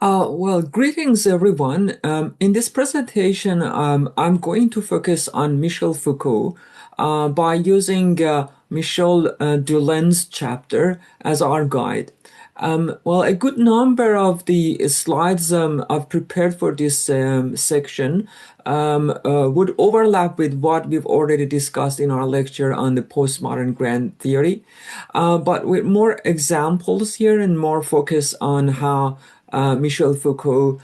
Well, greetings everyone. In this presentation, I'm going to focus on Michel Foucault by using Michel Dulein's chapter as our guide. Well, a good number of the slides I've prepared for this section would overlap with what we've already discussed in our lecture on the postmodern grand theory, but with more examples here and more focus on how Michel Foucault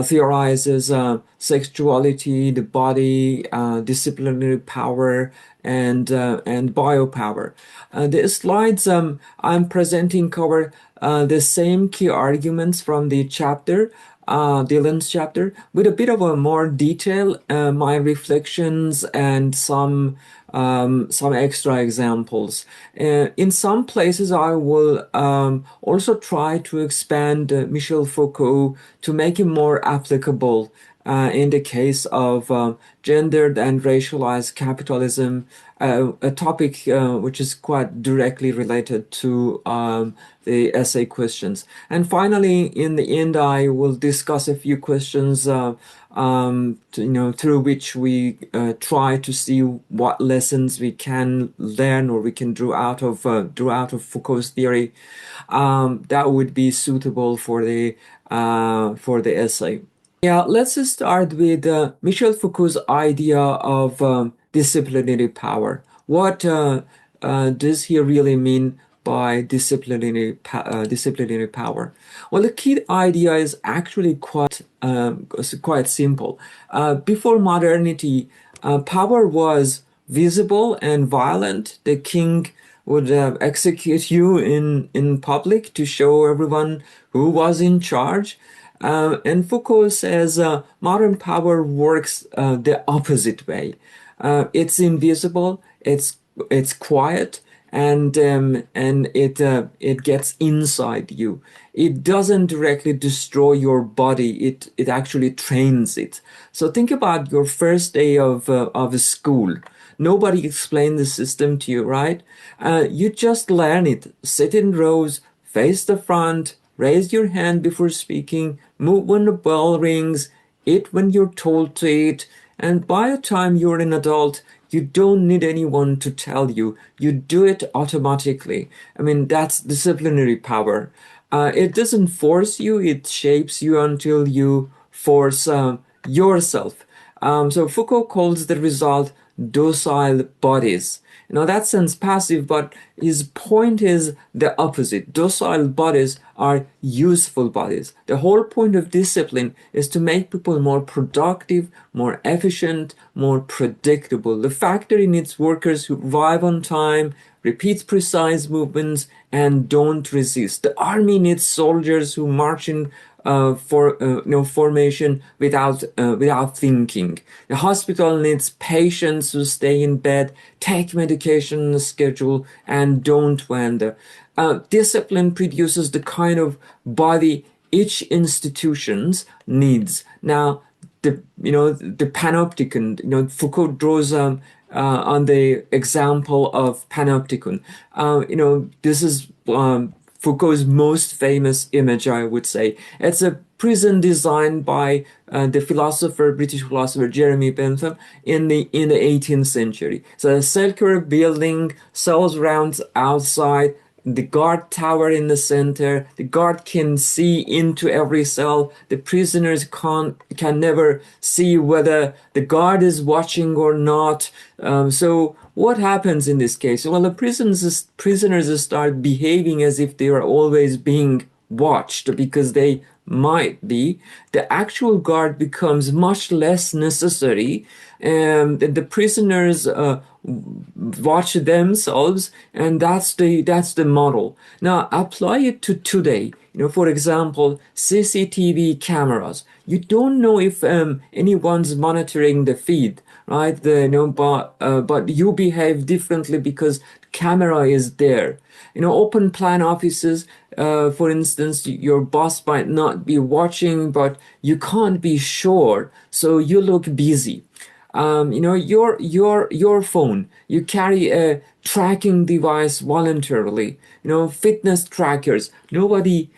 theorizes sexuality, the body, disciplinary power, and biopower. The slides I'm presenting cover the same key arguments from the chapter, Dylan's chapter, with a bit of a more detail, my reflections and some extra examples. In some places, I will also try to expand Michel Foucault to make him more applicable in the case of gendered and racialized capitalism, a topic which is quite directly related to the essay questions. And finally, in the end, I will discuss a few questions through which we try to see what lessons we can learn or we can draw out of Foucault's theory that would be suitable for the essay. Yeah, let's start with Michel Foucault's idea of disciplinary power. What does he really mean by disciplinary power? Well, the key idea is actually quite simple. Before modernity, power was visible and violent. The king would execute you in public to show everyone who was in charge. And Foucault says modern power works the opposite way. It's invisible, it's quiet, and it gets inside you. It doesn't directly destroy your body. It actually trains it. So think about your first day of school. Nobody explained the system to you, right? You just learn it. Sit in rows, face the front, raise your hand before speaking, move when the bell rings, eat when you're told to eat, and by the time you're an adult, you don't need anyone to tell you. You do it automatically. I mean, that's disciplinary power. It doesn't force you, it shapes you until you force yourself. So Foucault calls the result docile bodies. That sounds passive, but his point is the opposite. Docile bodies are useful bodies. The whole point of discipline is to make people more productive, more efficient, more predictable. The factory needs workers who arrive on time, repeat precise movements, and don't resist. The army needs soldiers who march in formation without thinking. The hospital needs patients who stay in bed, take medication on the schedule, and don't wander. Discipline produces the kind of body each institutions needs. Now, the panopticon. Foucault draws on the example of panopticon. This is Foucault's most famous image, I would say. It's a prison designed by the British philosopher Jeremy Bentham in the 18th century. So a circular building, cells rounds outside, the guard tower in the center. The guard can see into every cell. The prisoners can never see whether the guard is watching or not. So what happens in this case? Well, the prisoners start behaving as if they are always being watched because they might be. The actual guard becomes much less necessary, and the prisoners watch themselves, and that's the model. Now apply it to today. For example, CCTV cameras. You don't know if anyone's monitoring the feed, right? But you behave differently because camera is there. Open plan offices, for instance, your boss might not be watching, but you can't be sure, so you look busy. Your phone, you carry a tracking device voluntarily. Fitness trackers. Nobody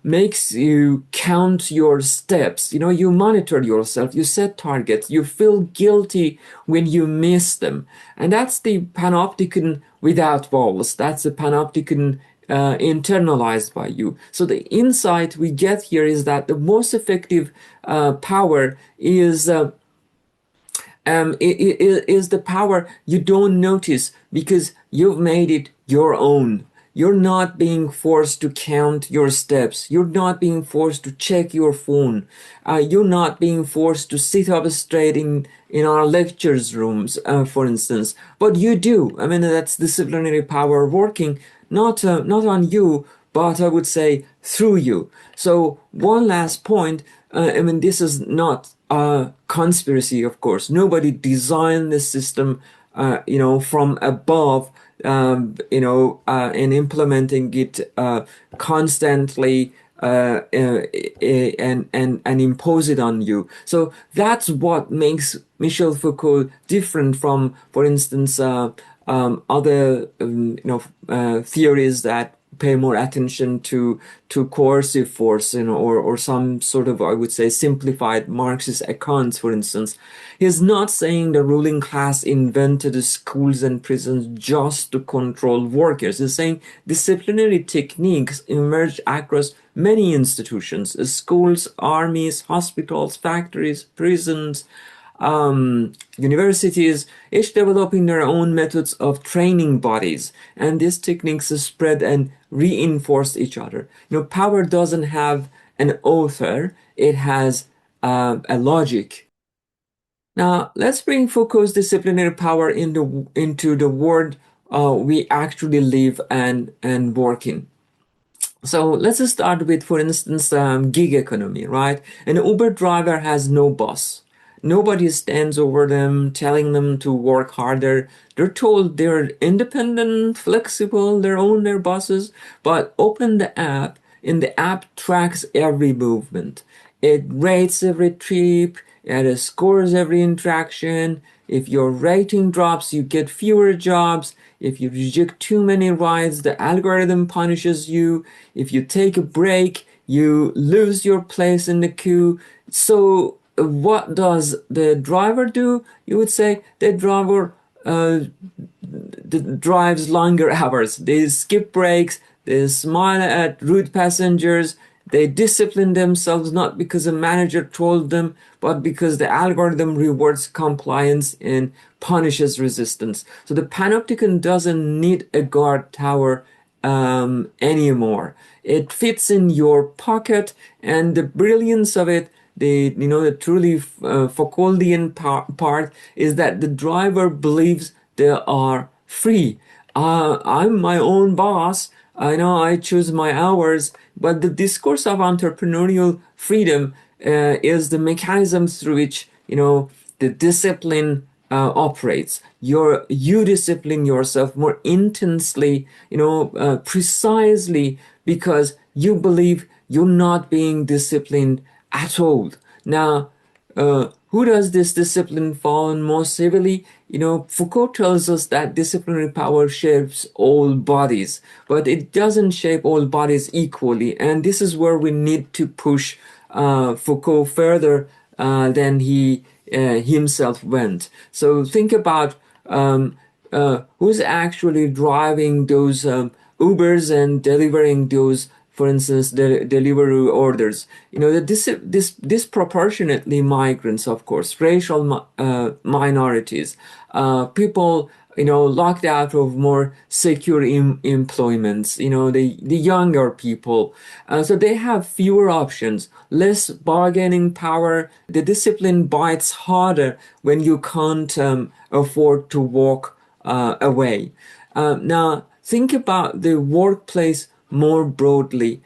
makes you count your steps. You monitor yourself, you set targets, you feel guilty when you miss them. And that's the panopticon without walls. That's the panopticon internalized by you. So the insight we get here is that the most effective power is the power you don't notice because you've made it your own. You're not being forced to count your steps. You're not being forced to check your phone. You're not being forced to sit up straight in our lectures rooms, for instance. But you do. I mean, that's disciplinary power working, not on you, but I would say through you. So one last point. I mean, this is not a conspiracy, of course. Nobody designed the system, from above, and implementing it constantly and impose it on you. So that's what makes Michel Foucault different from, for instance, other theories that pay more attention to coercive force, or some sort of, I would say, simplified Marxist accounts, for instance. He's not saying the ruling class invented schools and prisons just to control workers. He's saying disciplinary techniques emerged across many institutions: schools, armies, hospitals, factories, prisons, universities, each developing their own methods of training bodies. And these techniques spread and reinforce each other. Power doesn't have an author, it has a logic. Now, let's bring Foucault's disciplinary power into the world we actually live and work in. So let's start with, for instance, gig economy, right? An Uber driver has no boss. Nobody stands over them telling them to work harder. They're told they're independent, flexible, they own their bosses. But open the app, and the app tracks every movement. It rates every trip, it scores every interaction. If your rating drops, you get fewer jobs. If you reject too many rides, the algorithm punishes you. If you take a break, you lose your place in the queue. So, what does the driver do? You would say the driver drives longer hours. They skip breaks. They smile at rude passengers. They discipline themselves not because a manager told them, but because the algorithm rewards compliance and punishes resistance. So the panopticon doesn't need a guard tower anymore. It fits in your pocket, and the brilliance of it, the truly Foucauldian part is that the driver believes they are free. I'm my own boss. I know I choose my hours, but the discourse of entrepreneurial freedom is the mechanism through which the discipline operates. You discipline yourself more intensely, precisely because you believe you're not being disciplined at all. Now, who does this discipline fall on most heavily? Foucault tells us that disciplinary power shapes all bodies, but it doesn't shape all bodies equally. And this is where we need to push Foucault further than he himself went. So think about who's actually driving those Ubers and delivering those, for instance, the delivery orders. Disproportionately migrants, of course, racial minorities, people, locked out of more secure employments, the younger people. So they have fewer options, less bargaining power. The discipline bites harder when you can't afford to walk away. Now, think about the workplace more broadly.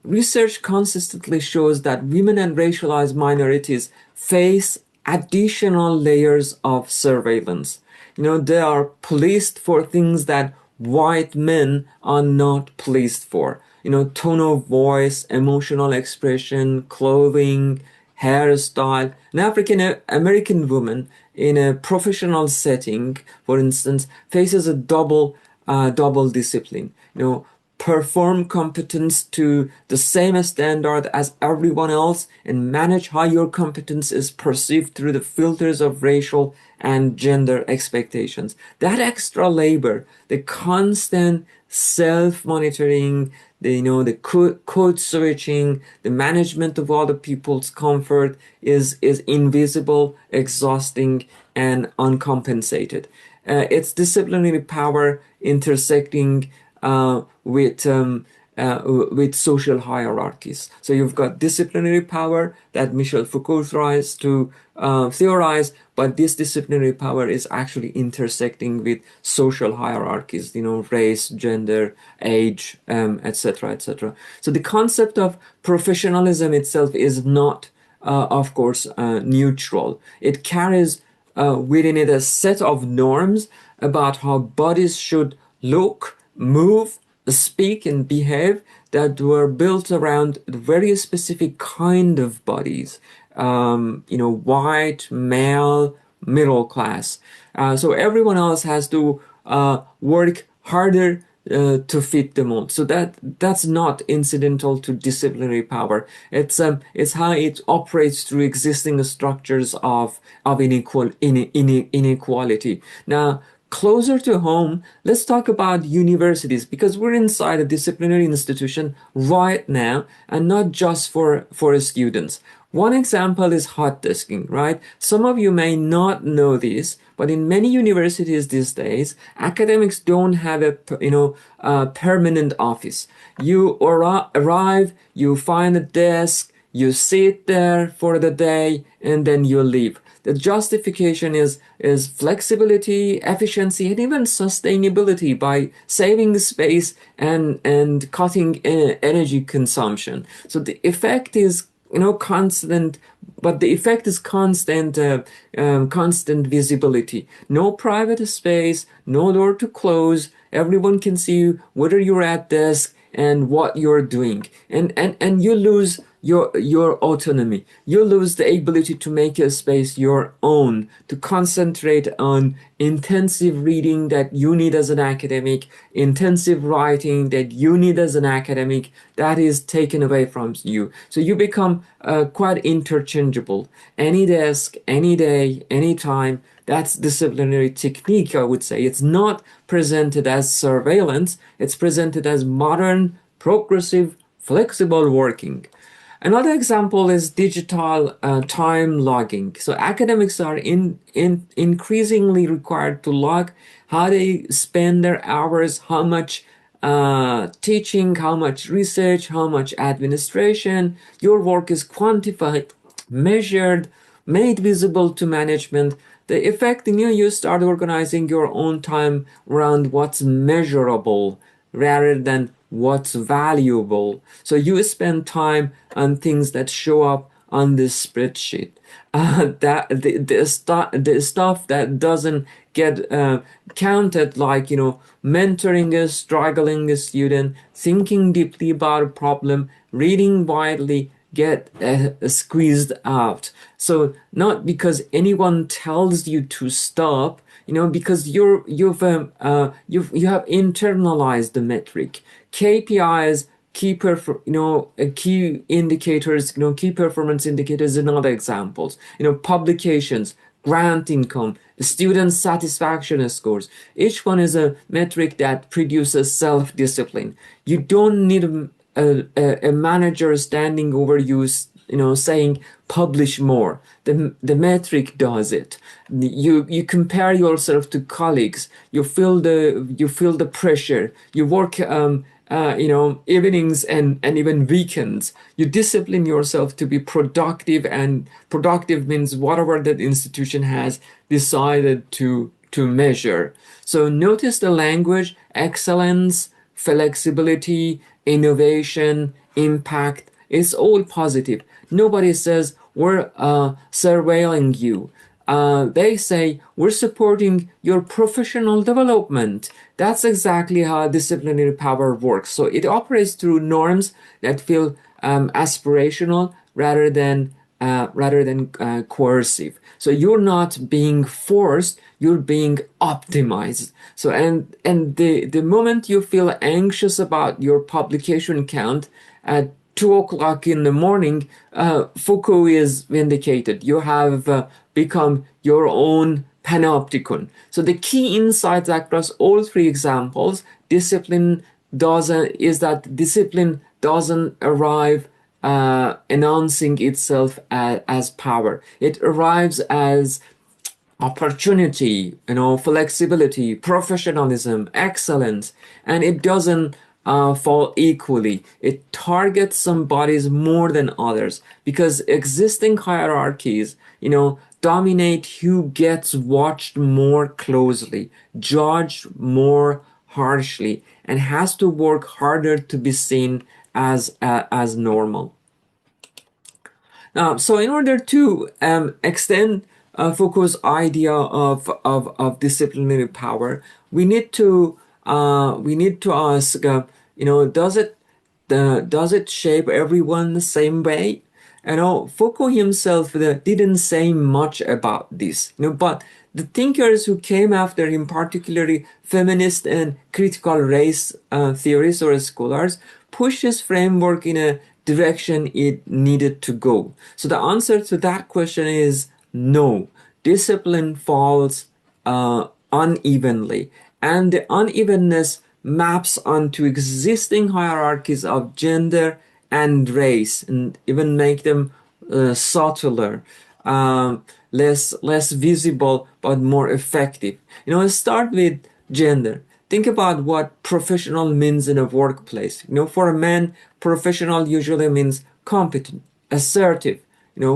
Research consistently shows that women and racialized minorities face additional layers of surveillance. They are policed for things that white men are not policed for. Tone of voice, emotional expression, clothing, hairstyle. An African American woman in a professional setting, for instance, faces a double discipline. perform competence to the same standard as everyone else and manage how your competence is perceived through the filters of racial and gender expectations. That extra labor, the constant self-monitoring, the code switching, the management of other people's comfort is invisible, exhausting, and uncompensated. It's disciplinary power intersecting with social hierarchies. So you've got disciplinary power that Michel Foucault tries to theorize, but this disciplinary power is actually intersecting with social hierarchies, race, gender, age, etc., etc. So the concept of professionalism itself is not, of course, neutral. It carries within it a set of norms about how bodies should look, move, speak, and behave that were built around a very specific kind of bodies. White, male, middle class. So everyone else has to work harder to fit the mold. So that's not incidental to disciplinary power. It's how it operates through existing structures of inequality. Now, closer to home, let's talk about universities because we're inside a disciplinary institution right now and not just for students. One example is hot desking, right? Some of you may not know this, but in many universities these days, academics don't have a permanent office. You arrive, you find a desk, you sit there for the day, and then you leave. The justification is flexibility, efficiency, and even sustainability by saving space and cutting energy consumption. So the effect is constant, but the effect is constant visibility. No private space, no door to close. Everyone can see you, whether you're at desk and what you're doing, and you lose your autonomy. You lose the ability to make a space your own, to concentrate on intensive reading that you need as an academic, intensive writing that you need as an academic. That is taken away from you. So you become quite interchangeable. Any desk, any day, any time. That's disciplinary technique, I would say. It's not presented as surveillance. It's presented as modern, progressive, flexible working. Another example is digital time logging. So academics are increasingly required to log how they spend their hours, how much teaching, how much research, how much administration. Your work is quantified, measured, made visible to management. The effect in you start organizing your own time around what's measurable rather than what's valuable. So you spend time on things that show up on this spreadsheet. That the stuff that doesn't get counted, like mentoring a struggling student, thinking deeply about a problem, reading widely, get squeezed out. So not because anyone tells you to stop, because you have internalized the metric. KPIs, key indicators, key performance indicators, and other examples. Publications, grant income, student satisfaction scores. Each one is a metric that produces self-discipline. You don't need a manager standing over you, saying publish more. The metric does it. You compare yourself to colleagues. You feel the pressure. You work evenings and even weekends. You discipline yourself to be productive, and productive means whatever that institution has decided to measure. So notice the language: excellence, flexibility, innovation, impact. It's all positive. Nobody says we're surveilling you. They say we're supporting your professional development. That's exactly how disciplinary power works. So it operates through norms that feel aspirational rather than rather than coercive. So you're not being forced, you're being optimized. So and the moment you feel anxious about your publication count at 2 o'clock in the morning, Foucault is vindicated. You have become your own panopticon. So the key insights across all three examples, discipline doesn't is that discipline doesn't arrive announcing itself as power. It arrives as opportunity, flexibility, professionalism, excellence, and it doesn't fall equally. It targets some bodies more than others because existing hierarchies, dominate who gets watched more closely, judged more harshly, and has to work harder to be seen as normal. So in order to extend Foucault's idea of disciplinary power, we need to ask, does it shape everyone the same way? Foucault himself didn't say much about this, but the thinkers who came after him, particularly feminist and critical race theorists or scholars, pushed his framework in a direction it needed to go. So the answer to that question is no. Discipline falls unevenly, and the unevenness maps onto existing hierarchies of gender and race, and even make them subtler, less visible, but more effective. Let's start with gender. Think about what professional means in a workplace. For a man, professional usually means competent, assertive,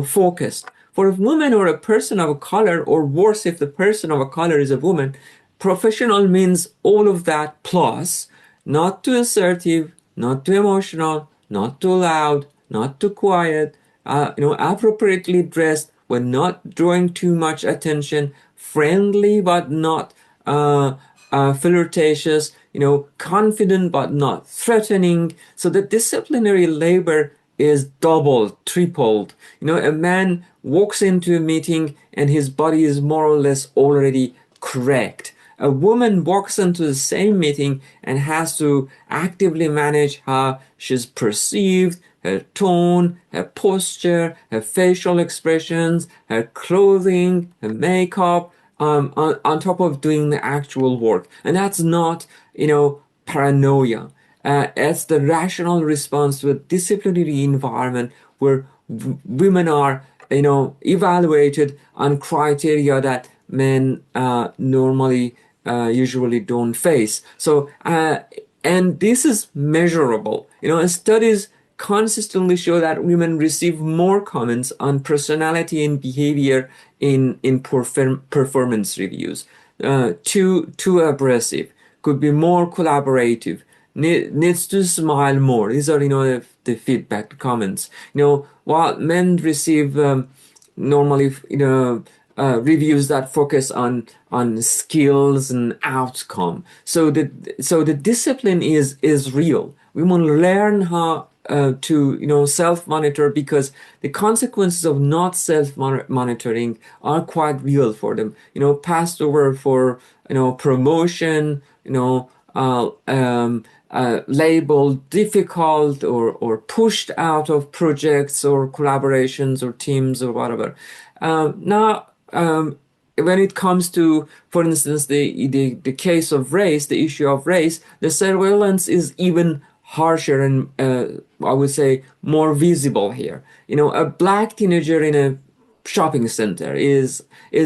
focused. For a woman or a person of color, or worse, if the person of color is a woman, professional means all of that plus, not too assertive, not too emotional, not too loud, not too quiet, appropriately dressed when not drawing too much attention, friendly but not flirtatious, confident but not threatening. So the disciplinary labor is doubled, tripled. A man walks into a meeting and his body is more or less already correct. A woman walks into the same meeting and has to actively manage how she's perceived, her tone, her posture, her facial expressions, her clothing, her makeup, on top of doing the actual work. And that's not, paranoia. It's the rational response to a disciplinary environment where women are, evaluated on criteria that men normally usually don't face. So, and this is measurable. Studies consistently show that women receive more comments on personality and behavior in performance reviews. Too abrasive, could be more collaborative, needs to smile more. These are the feedback comments. While men receive normally reviews that focus on skills and outcome. So the discipline is real. We want to learn how to self-monitor, because the consequences of not self-monitoring are quite real for them. Passed over for promotion, labeled difficult, or pushed out of projects or collaborations or teams or whatever. Now, when it comes to, for instance, the case of race, the issue of race, the surveillance is even harsher and I would say more visible here. A black teenager in a shopping center is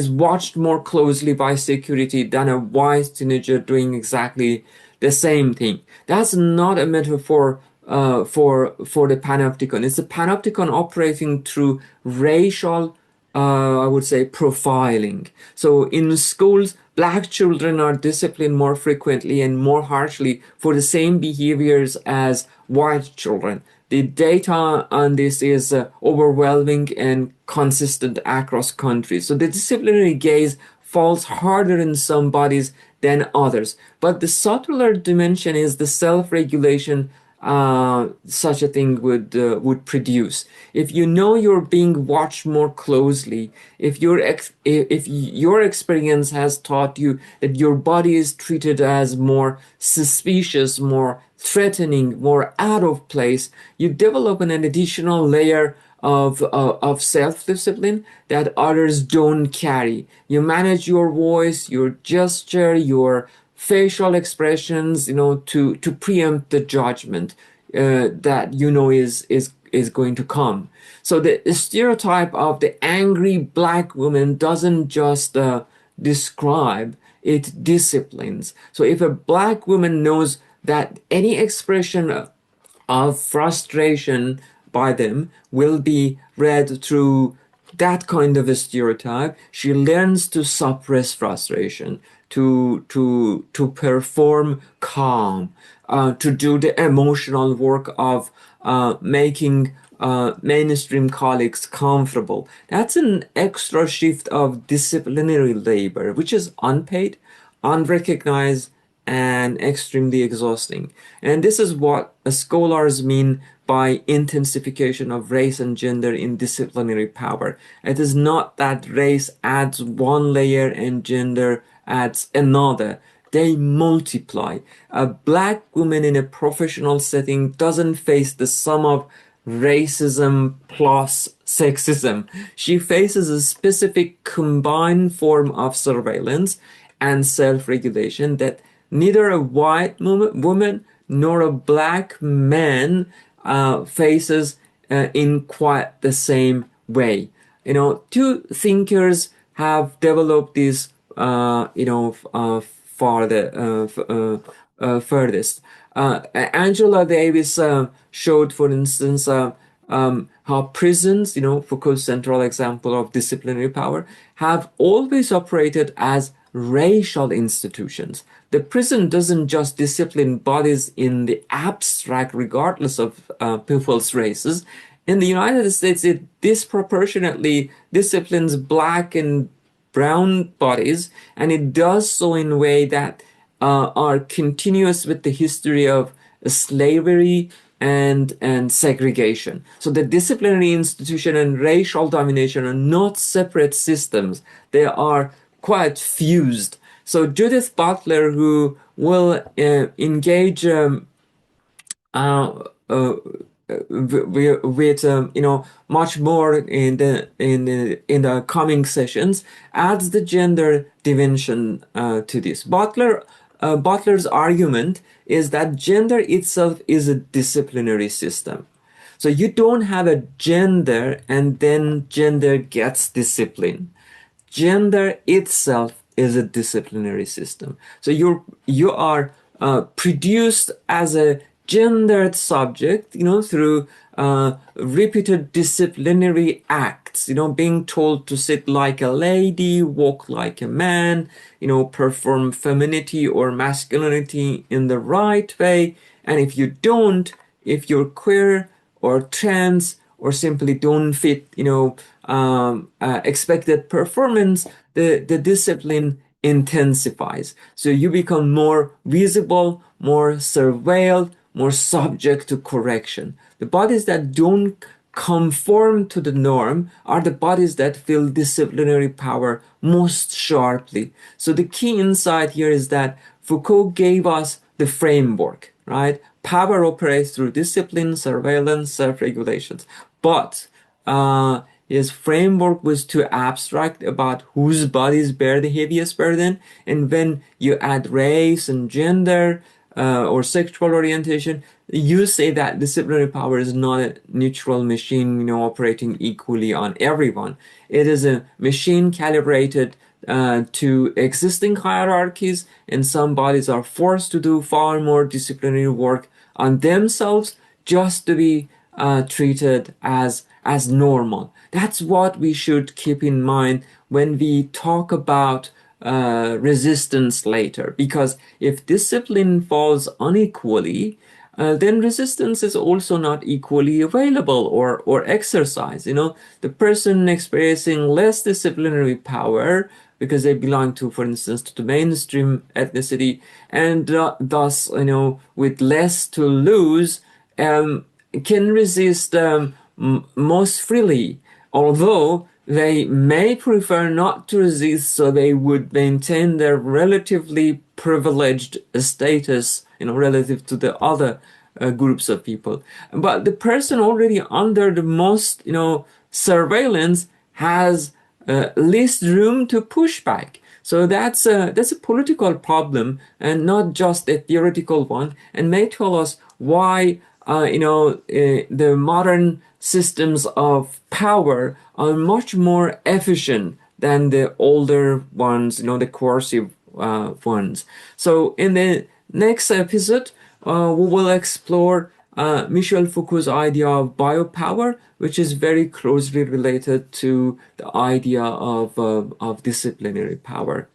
watched more closely by security than a white teenager doing exactly the same thing. That's not a metaphor for the panopticon. It's a panopticon operating through racial, I would say, profiling. So in schools, black children are disciplined more frequently and more harshly for the same behaviors as white children. The data on this is overwhelming and consistent across countries. So the disciplinary gaze falls harder in some bodies than others. But the subtler dimension is the self-regulation such a thing would produce. If you know you're being watched more closely, if your experience has taught you that your body is treated as more suspicious, more threatening, more out of place, you develop an additional layer of self-discipline that others don't carry. You manage your voice, your gesture, your facial expressions, to preempt the judgment that is going to come. So the stereotype of the angry black woman doesn't just describe, it disciplines. So if a black woman knows that any expression of frustration by them will be read through that kind of a stereotype, she learns to suppress frustration, to perform calm, to do the emotional work of making mainstream colleagues comfortable. That's an extra shift of disciplinary labor, which is unpaid, unrecognized, and extremely exhausting. And this is what scholars mean by intensification of race and gender in disciplinary power. It is not that race adds one layer and gender adds another. They multiply. A black woman in a professional setting doesn't face the sum of racism plus sexism. She faces a specific combined form of surveillance and self-regulation that neither a white woman nor a black man faces in quite the same way. Two thinkers have developed this, furthest. Angela Davis showed, for instance, how prisons, Foucault's central example of disciplinary power, have always operated as racial institutions. The prison doesn't just discipline bodies in the abstract, regardless of people's races. In the United States, it disproportionately disciplines black and brown bodies, and it does so in a way that are continuous with the history of slavery and segregation. So the disciplinary institution and racial domination are not separate systems. They are quite fused. So Judith Butler, who will engage uh, uh, with much more in the coming sessions, adds the gender dimension to this. Butler's argument is that gender itself is a disciplinary system. So you don't have a gender and then gender gets discipline. Gender itself is a disciplinary system. So you are produced as a gendered subject, through repeated disciplinary acts, being told to sit like a lady, walk like a man, perform femininity or masculinity in the right way. And if you don't, if you're queer or trans or simply don't fit, expected performance, the discipline intensifies. So you become more visible, more surveilled, more subject to correction. The bodies that don't conform to the norm are the bodies that feel disciplinary power most sharply. So the key insight here is that Foucault gave us the framework, right? Power operates through discipline, surveillance, self-regulations. But his framework was too abstract about whose bodies bear the heaviest burden. And when you add race and gender or sexual orientation, you say that disciplinary power is not a neutral machine, operating equally on everyone. It is a machine calibrated to existing hierarchies, and some bodies are forced to do far more disciplinary work on themselves just to be treated as normal. That's what we should keep in mind when we talk about resistance later, because if discipline falls unequally, then resistance is also not equally available or exercised. The person experiencing less disciplinary power because they belong to, for instance, to the mainstream ethnicity, and thus, with less to lose, um, can resist most freely, although they may prefer not to resist, so they would maintain their relatively privileged status, relative to the other groups of people. But the person already under the most, surveillance has least room to push back. So that's a political problem and not just a theoretical one, and may tell us why the modern systems of power are much more efficient than the older ones, the coercive ones. So in the next episode, we will explore Michel Foucault's idea of biopower, which is very closely related to the idea of disciplinary power.